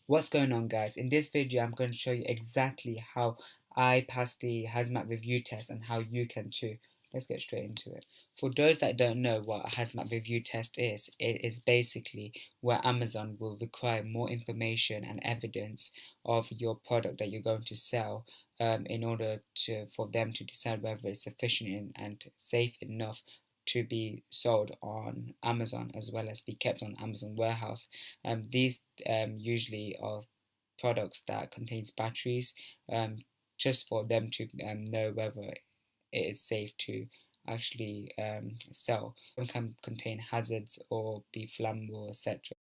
What's going on, guys? In this video I'm going to show you exactly how I passed the hazmat review test and how you can too. Let's get straight into it. For those that don't know what a hazmat review test is, it is basically where Amazon will require more information and evidence of your product that you're going to sell, in order for them to decide whether it's sufficient and safe enough to be sold on Amazon as well as be kept on Amazon warehouse. These usually are products that contains batteries, um, just for them to know whether it is safe to actually sell. Some can contain hazards or be flammable, etc.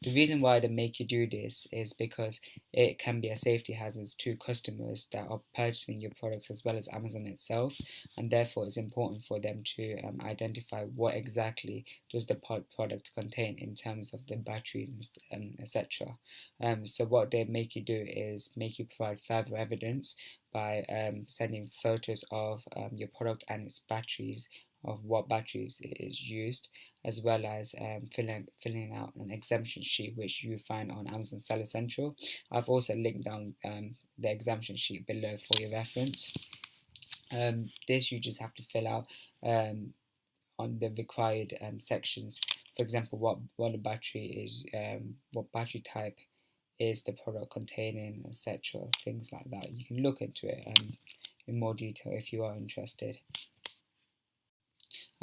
The reason why they make you do this is because it can be a safety hazard to customers that are purchasing your products as well as Amazon itself, and therefore it's important for them to identify what exactly does the product contain in terms of the batteries and etc. So what they make you do is make you provide further evidence by sending photos of your product and its batteries, of what batteries is used, as well as filling out an exemption sheet which you find on Amazon Seller Central. I've also linked down the exemption sheet below for your reference. This you just have to fill out on the required sections. For example, what the battery is, what battery type is the product containing, etc. Things like that. You can look into it in more detail if you are interested.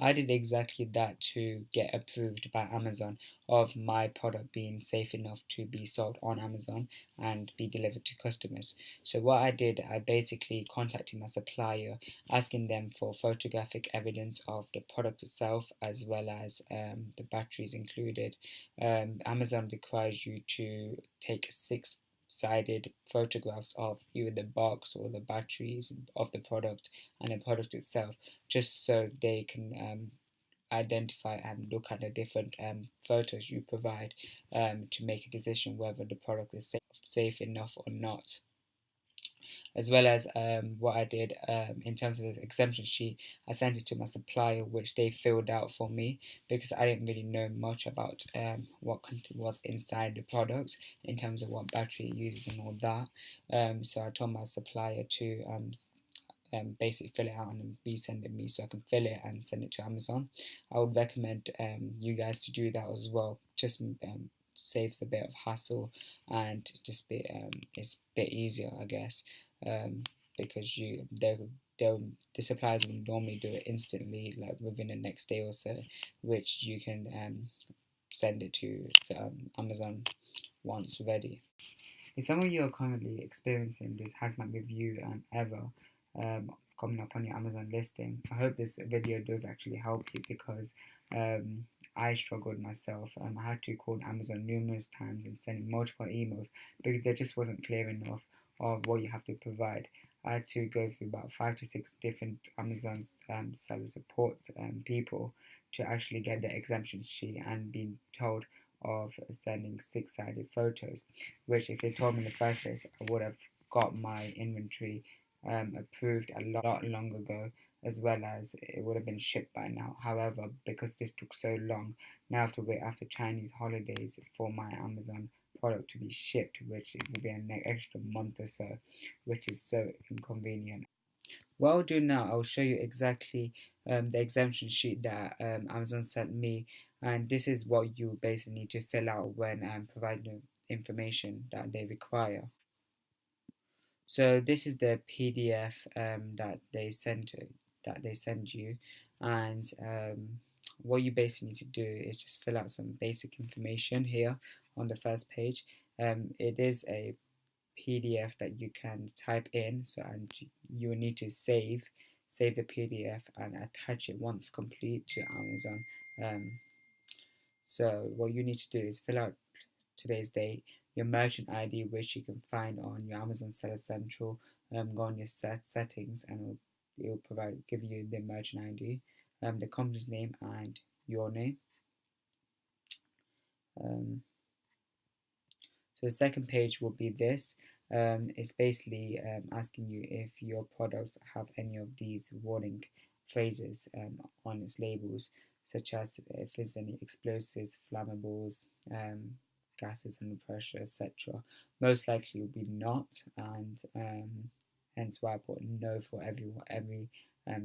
I did exactly that to get approved by Amazon of my product being safe enough to be sold on Amazon and be delivered to customers. So what I did, I basically contacted my supplier, asking them for photographic evidence of the product itself as well as the batteries included. Amazon requires you to take 6-sided photographs of either the box or the batteries of the product and the product itself, just so they can identify and look at the different photos you provide, to make a decision whether the product is safe enough or not. As well as what I did in terms of the exemption sheet, I sent it to my supplier, which they filled out for me because I didn't really know much about what was inside the product in terms of what battery it uses and all that. So I told my supplier to basically fill it out and resend it me so I can fill it and send it to Amazon. I would recommend you guys to do that as well. Just saves a bit of hassle and just it's a bit easier, I guess, because the suppliers will normally do it instantly, like within the next day or so, which you can send it to Amazon once ready. If some of you are currently experiencing this hazmat review error coming up on your Amazon listing, I hope this video does actually help you because I struggled myself. I had to call Amazon numerous times and send multiple emails because there just wasn't clear enough of what you have to provide. I had to go through about 5 to 6 different Amazon seller support people to actually get the exemption sheet and being told of sending 6-sided photos, which if they told me in the first place, I would have got my inventory approved a lot long ago, as well as it would have been shipped by now. However, because this took so long, now I have to wait after Chinese holidays for my Amazon product to be shipped, which will be an extra month or so, which is so inconvenient. What I'll do now, I'll show you exactly the exemption sheet that Amazon sent me, and this is what you basically need to fill out when providing information that they require. So this is the PDF that they send you, and what you basically need to do is just fill out some basic information here on the first page. It is a PDF that you can type in, so and you will need to save the PDF and attach it once complete to Amazon. So what you need to do is fill out today's date, your merchant ID, which you can find on your Amazon Seller Central. Go on your settings, and it'll give you the merchant ID, the company's name, and your name. So the second page will be this. It's basically asking you if your products have any of these warning phrases on its labels, such as if there's any explosives, flammables, gases under pressure, etc. Most likely will be not, and hence why I put no for every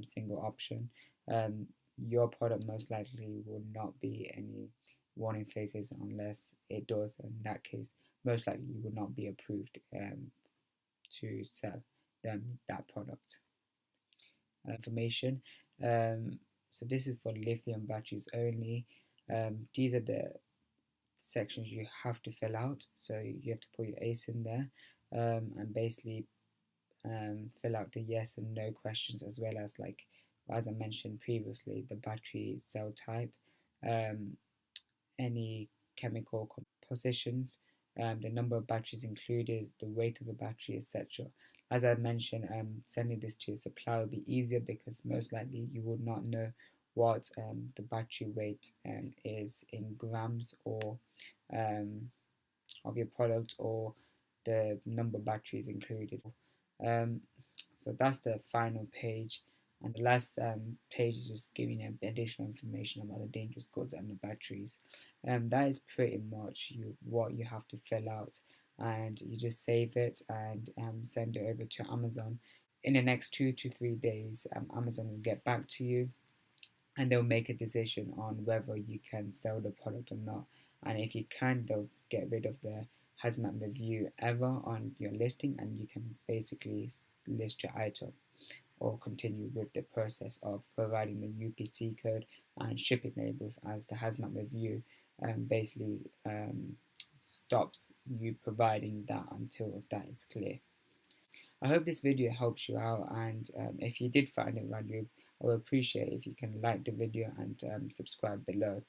single option. Um, your product most likely will not be any warning phases unless it does. In that case, most likely you will not be approved to sell them that product. Information. Um, so this is for lithium batteries only. These are the sections you have to fill out. So you have to put your ACE in there, and basically fill out the yes and no questions, as well as, like as I mentioned previously, the battery cell type, um, any chemical compositions, the number of batteries included, the weight of the battery, etc. As I mentioned, sending this to a supplier will be easier because most likely you would not know what the battery weight is in grams or um, of your product, or the number of batteries included. Um, so that's the final page. And the last page is just giving you additional information about the dangerous goods and the batteries. That is pretty much what you have to fill out, and you just save it and send it over to Amazon. In the next 2 to 3 days, Amazon will get back to you, and they'll make a decision on whether you can sell the product or not. And if you can, they'll get rid of the Hazmat review error on your listing, and you can basically list your item or continue with the process of providing the UPC code and shipping labels, as the Hazmat review basically stops you providing that until that is clear. I hope this video helps you out, and if you did find it valuable, I would appreciate if you can like the video and subscribe below.